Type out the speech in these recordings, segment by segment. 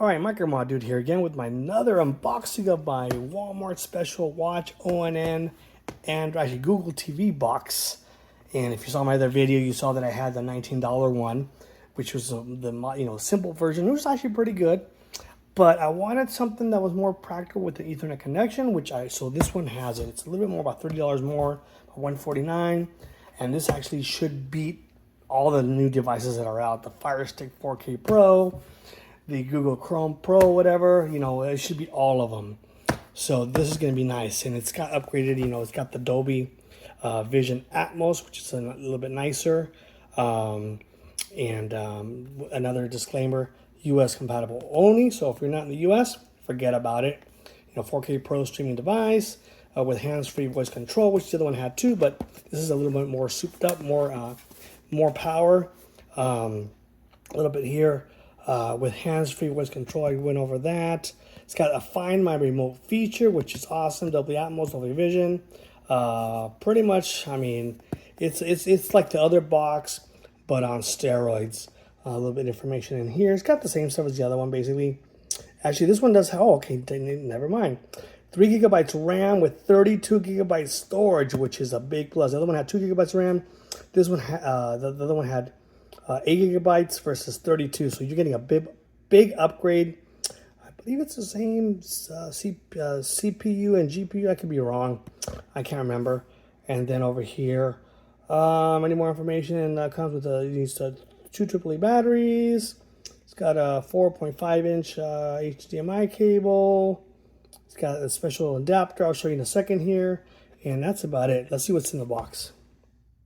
Alright, Micromod Dude here again with my another unboxing of my Walmart Special Watch ONN and actually Google TV box. And if you saw my other video, you saw that I had the $19 one, which was the simple version. It was actually pretty good, but I wanted something that was more practical with the Ethernet connection, so this one has it. It's a little bit more, about $30 more, $149, and this actually should beat all the new devices that are out. The Fire Stick 4K Pro, the Google Chrome Pro, whatever, it should be all of them. So this is going to be nice. And it's got upgraded, it's got the Dolby Vision Atmos, which is a little bit nicer. Another disclaimer, US compatible only. So if you're not in the US, forget about it. 4K Pro streaming device with hands-free voice control, which the other one had too, but this is a little bit more souped up, more power. A little bit here. With hands-free voice control, I went over that. It's got a Find My Remote feature, which is awesome. Dolby Atmos, Dolby Vision. Pretty much, I mean, it's like the other box, but on steroids. A little bit of information in here. It's got the same stuff as the other one, basically. Actually, this one does. Oh, okay, never mind. 3 gigabytes RAM with 32 gigabytes storage, which is a big plus. The other one had 2 gigabytes RAM. This one, the other one had 8 gigabytes versus 32, so you're getting a big upgrade. I believe it's the same CPU and GPU. I could be wrong. I can't remember. And then over here, any more information comes with these 2 AAA batteries. It's got a 4.5-inch HDMI cable. It's got a special adapter. I'll show you in a second here. And that's about it. Let's see what's in the box.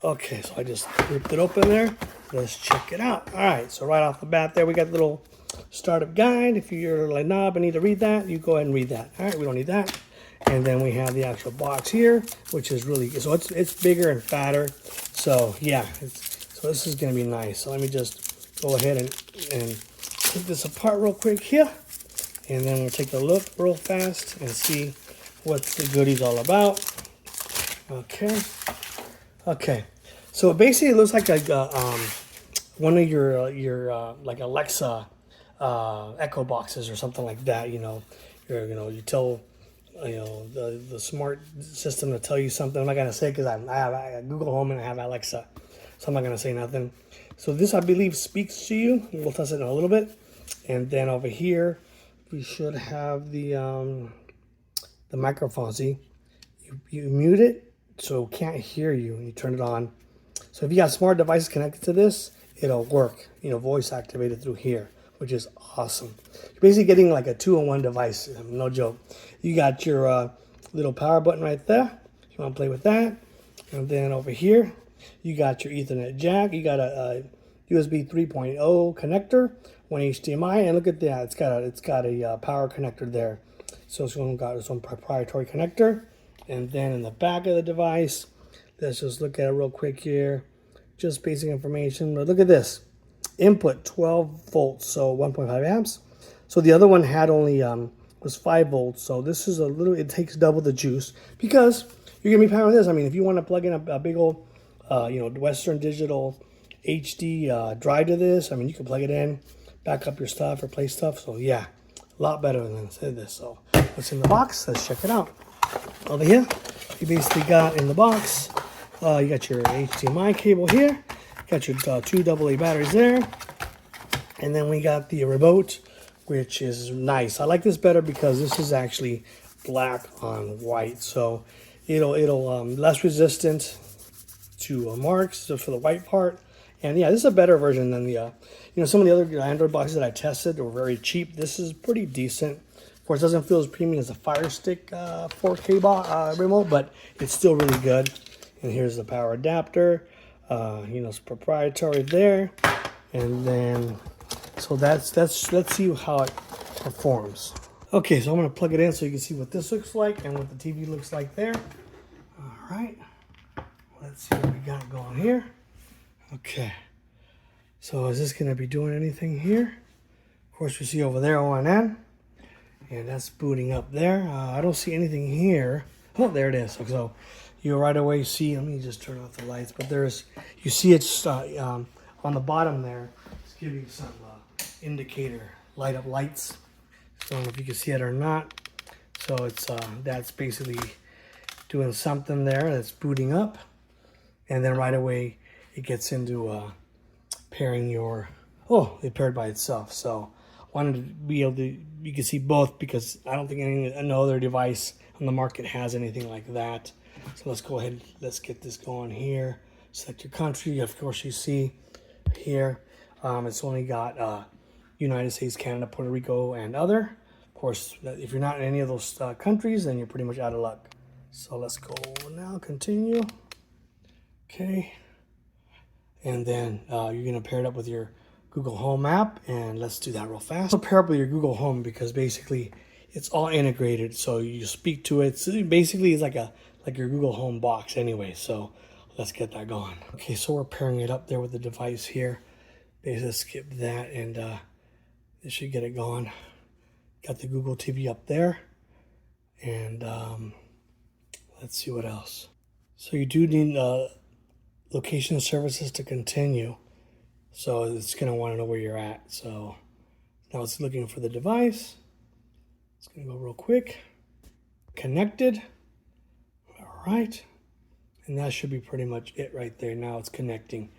Okay, so I just ripped it open there. Let's check it out. All right, so right off the bat there, we got the little startup guide. If you're like, nah, I need to read that, you go ahead and read that. All right, we don't need that. And then we have the actual box here, which is really good. So it's bigger and fatter. So yeah, so this is gonna be nice. So let me just go ahead and take this apart real quick here. And then we'll take a look real fast and see what the goodie's all about. Okay. So basically, it looks like one of your like Alexa Echo boxes or something like that. You tell the smart system to tell you something. I'm not gonna say because I have Google Home and I have Alexa, so I'm not gonna say nothing. So this, I believe, speaks to you. We'll test it in a little bit, and then over here we should have the microphone. See, you mute it so it can't hear you, and you turn it on. So if you got smart devices connected to this, it'll work, voice activated through here, which is awesome. You're basically getting like a 2-in-1 device, no joke. You got your little power button right there, if you want to play with that. And then over here, you got your Ethernet jack. You got a USB 3.0 connector, one HDMI, and look at that, it's got a power connector there. So it's got its own proprietary connector. And then in the back of the device, let's just look at it real quick here. Just basic information. But look at this. Input 12 volts, so 1.5 amps. So the other one had only was 5 volts. So this is it takes double the juice because you're gonna be powering this. I mean, if you want to plug in a big old Western Digital HD drive to this, I mean, you can plug it in, back up your stuff, replace stuff. So yeah, a lot better than this. So what's in the box? Let's check it out. Over here, you basically got in the box, you got your HDMI cable here, got your 2 AA batteries there, and then we got the remote, which is nice. I like this better because this is actually black on white, so it'll less resistant to marks for the white part. And yeah, this is a better version than the some of the other Android boxes that I tested were very cheap. This is pretty decent. Of course, it doesn't feel as premium as a Fire Stick 4K remote, but it's still really good. And here's the power adapter. It's proprietary there. And then, so let's see how it performs. Okay, so I'm gonna plug it in so you can see what this looks like and what the TV looks like there. All right, let's see what we got going here. Okay, so is this gonna be doing anything here? Of course, we see over there ONN. And that's booting up there. I don't see anything here. Oh, there it is. So you right away see, let me just turn off the lights, but you see it's on the bottom there. It's giving some indicator light up lights. So I don't know if you can see it or not. So it's that's basically doing something there. That's booting up, and then right away it gets into pairing your. Oh, it paired by itself. So wanted to be able to, you can see both because I don't think no other device on the market has anything like that. So let's go ahead, let's get this going here. Select your country, of course you see here, it's only got United States, Canada, Puerto Rico, and other. Of course, if you're not in any of those countries, then you're pretty much out of luck. So let's go now, continue. Okay. And then you're gonna pair it up with your Google Home app, and let's do that real fast. So pair up with your Google Home because basically it's all integrated. So you speak to it. So basically, it's like your Google Home box anyway. So let's get that going. Okay, so we're pairing it up there with the device here. Basically, skip that, and it should get it going. Got the Google TV up there, and let's see what else. So you do need location services to continue. So it's going to want to know where you're at. So now it's looking for the device. It's going to go real quick. Connected. All right. And that should be pretty much it right there. Now it's connecting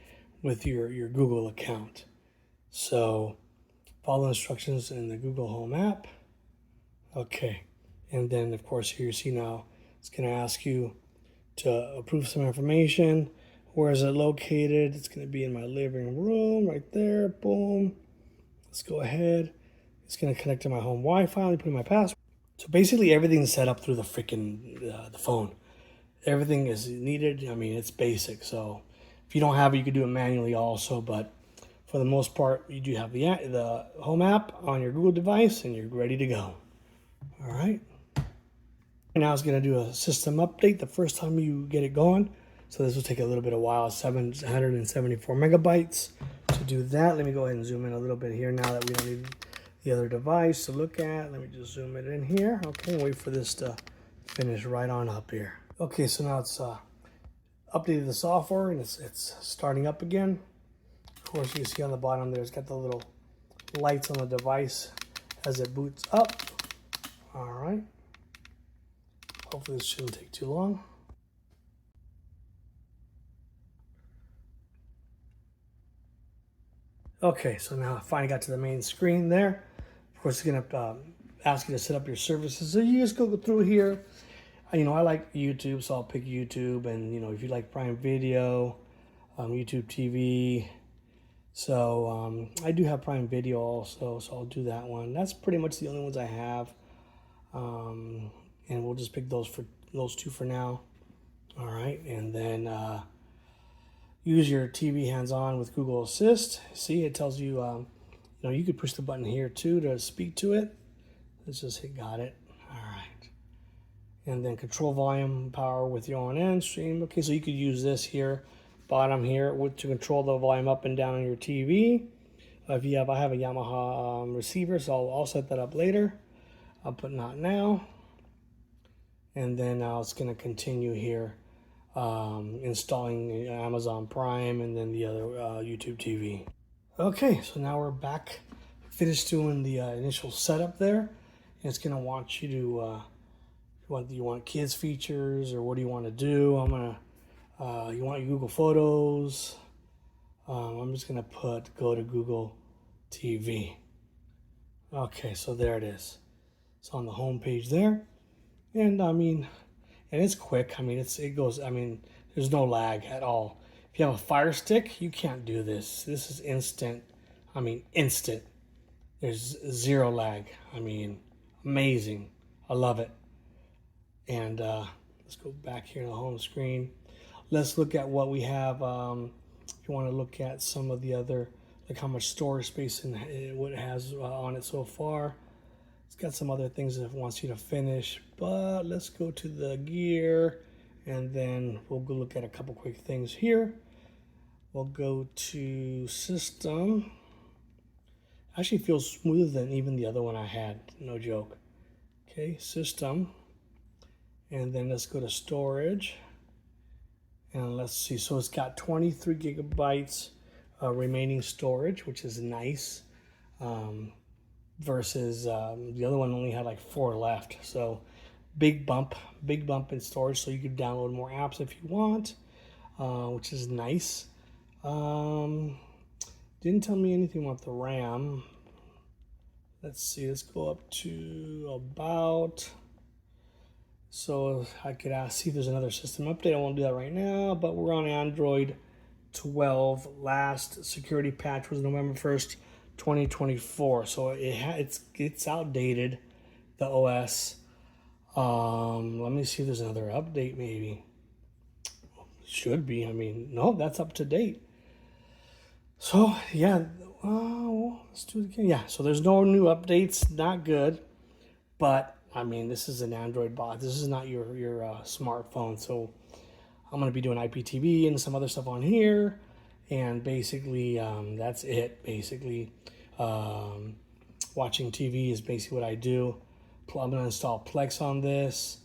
with your Google account. So follow instructions in the Google Home app. Okay. And then, of course, here you see now it's going to ask you to approve some information. Where is it located? It's going to be in my living room right there. Boom. Let's go ahead. It's going to connect to my home Wi-Fi. Let me put in my password. So basically everything's set up through the freaking the phone. Everything is needed. I mean, it's basic. So if you don't have it, you can do it manually also. But for the most part, you do have the home app on your Google device, and you're ready to go. All right. Now it's going to do a system update the first time you get it going. So this will take a little bit of while, 774 megabytes. To do that, let me go ahead and zoom in a little bit here now that we don't need the other device to look at. Let me just zoom it in here. Okay, wait for this to finish right on up here. Okay, so now it's updated the software, and it's starting up again. Of course, you can see on the bottom there, it's got the little lights on the device as it boots up. All right. Hopefully this shouldn't take too long. Okay, so now I finally got to the main screen there. Of course, it's gonna ask you to set up your services. So you just go through here. You know, I like YouTube, so I'll pick YouTube. And, you know, if you like Prime Video, YouTube TV. So I do have Prime Video also, so I'll do that one. That's pretty much the only ones I have. And we'll just pick those two for now. All right, and then use your TV hands-on with Google Assist. See, it tells you, you know, you could push the button here too to speak to it. Let's just hit got it. All right. And then control volume power with your ONN stream. Okay, so you could use this here, bottom here, to control the volume up and down on your TV. If you have, I have a Yamaha receiver, so I'll set that up later. I'll put not now. And then now it's going to continue here. Installing Amazon Prime and then the other YouTube TV. Okay, so now we're back, finished doing the initial setup there, and it's gonna want you to you want kids features, or what do you want to do? I'm gonna you want your Google Photos. I'm just gonna go to Google TV. Okay, so there it is. It's on the home page there, and I mean. And it's quick. I mean, it goes. I mean, there's no lag at all. If you have a Fire Stick, you can't do this. This is instant. I mean, instant. There's zero lag. I mean, amazing. I love it. And let's go back here to the home screen. Let's look at what we have. If you want to look at some of the other, like how much storage space and what it has on it so far. It's got some other things that it wants you to finish, but let's go to the gear, and then we'll go look at a couple quick things here. We'll go to system. Actually feels smoother than even the other one I had, no joke. Okay, system, and then let's go to storage, and let's see. So it's got 23 gigabytes remaining storage, which is nice. versus the other one only had like 4 left. So big bump in storage. So you could download more apps if you want, which is nice. Didn't tell me anything about the RAM. Let's see, let's go up to about. So I could see if there's another system update. I won't do that right now, but we're on Android 12. Last security patch was November 1st, 2024. So it's outdated, the OS. Let me see if there's another update maybe. Should be. I mean, no, that's up to date. So yeah, let's do it again. Yeah, so there's no new updates. Not good, but I mean, this is an Android box. This is not your smartphone. So I'm gonna be doing IPTV and some other stuff on here, and basically that's it. Basically, watching TV is basically what I do. I'm gonna install Plex on this.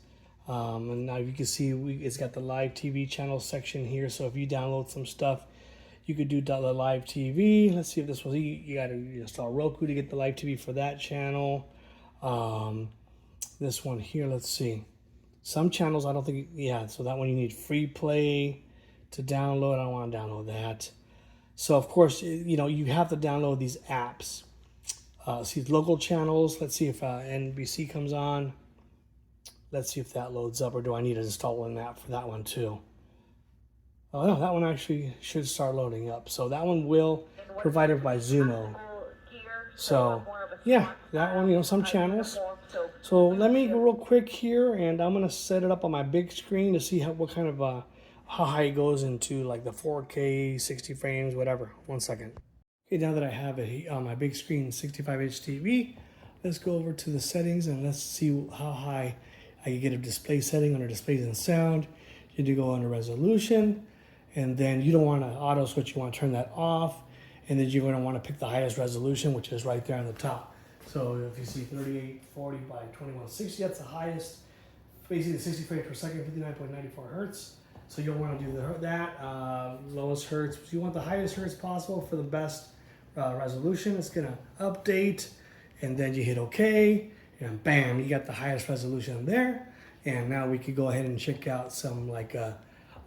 And now you can see it's got the live TV channel section here. So if you download some stuff, you could do the live TV. Let's see if this was, you got to install Roku to get the live TV for that channel. This one here, let's see. Some channels, I don't think, yeah, so that one you need free play to download. I don't want to download that. So of course, you have to download these apps. See local channels. Let's see if NBC comes on. Let's see if that loads up, or do I need to install an app for that one too? Oh no, that one actually should start loading up. So that one will provided by Zumo. So yeah, that one, some channels. So let me go real quick here, and I'm gonna set it up on my big screen to see what kind of how high it goes into like the 4K, 60 frames, whatever. 1 second. Okay, now that I have it on my big screen, 65-inch TV, let's go over to the settings and let's see how high I can get a display setting under displays and sound. You do go under resolution, and then you don't want to auto switch, you want to turn that off, and then you're going to want to pick the highest resolution, which is right there on the top. So if you see 3840 by 2160, that's the highest, basically 60 frames per second, 59.94 hertz. So you'll want to do that lowest hertz. You want the highest hertz possible for the best resolution. It's going to update, and then you hit OK, and bam, you got the highest resolution there. And now we could go ahead and check out some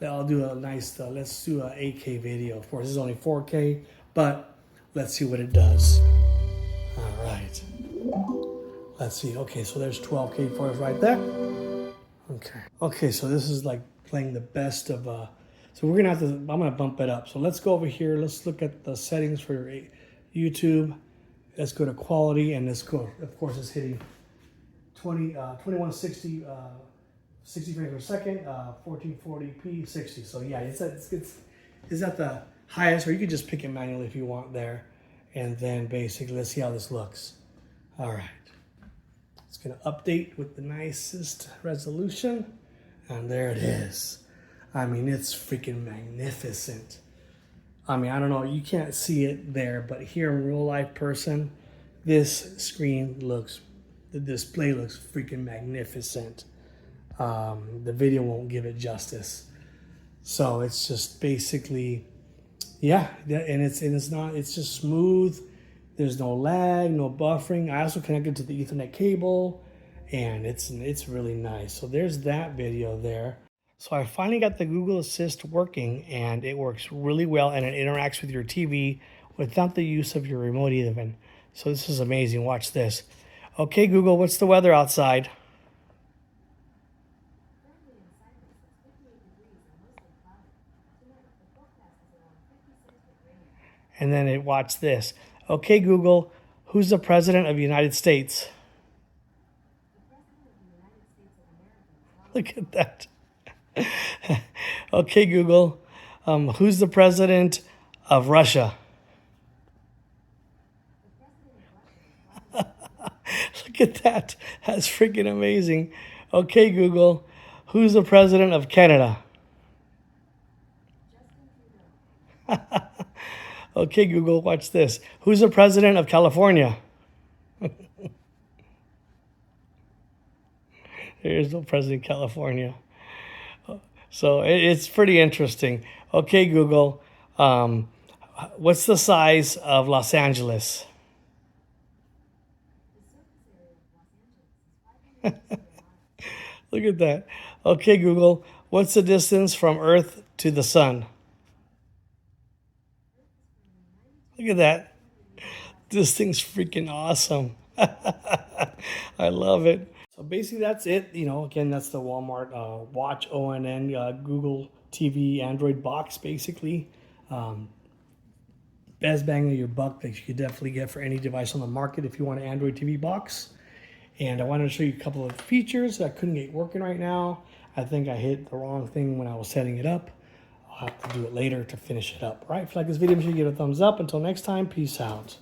I'll do a nice, let's do an 8K video. Of course, this is only 4K, but let's see what it does. All right. Let's see. Okay, so there's 12K for us right there. Okay, so this is like playing the best of, so we're gonna I'm gonna bump it up. So let's go over here. Let's look at the settings for YouTube. Let's go to quality, and let's go, of course, it's hitting 2160, 60 frames per second, 1440p, 60. So yeah, it's at the highest, or you could just pick it manually if you want there. And then basically, let's see how this looks. All right. It's gonna update with the nicest resolution. And there it is. I mean, it's freaking magnificent. I mean, I don't know, you can't see it there, but here in real life person, this screen the display looks freaking magnificent. The video won't give it justice. So it's just basically, yeah, and it's just smooth. There's no lag, no buffering. I also connected to the Ethernet cable, and it's really nice. So there's that video there. So I finally got the Google Assist working, and it works really well, and it interacts with your TV without the use of your remote even. So this is amazing. Watch this. Okay, Google, what's the weather outside? And then it watch this. Okay, Google, who's the president of the United States? Look at that. Okay, Google, who's the president of Russia? Look at that. That's freaking amazing. Okay, Google, who's the president of Canada? Okay, Google, watch this. Who's the president of California? There's no president of California. So it's pretty interesting. Okay, Google, what's the size of Los Angeles? Look at that. Okay, Google, what's the distance from Earth to the sun? Look at that. This thing's freaking awesome. I love it. So basically, that's it. You know, again, that's the Walmart Watch ONN Google TV Android box, basically. Best bang of your buck that you could definitely get for any device on the market if you want an Android TV box. And I wanted to show you a couple of features that I couldn't get working right now. I think I hit the wrong thing when I was setting it up. I'll have to do it later to finish it up. All right, if you like this video, make sure you give it a thumbs up. Until next time, peace out.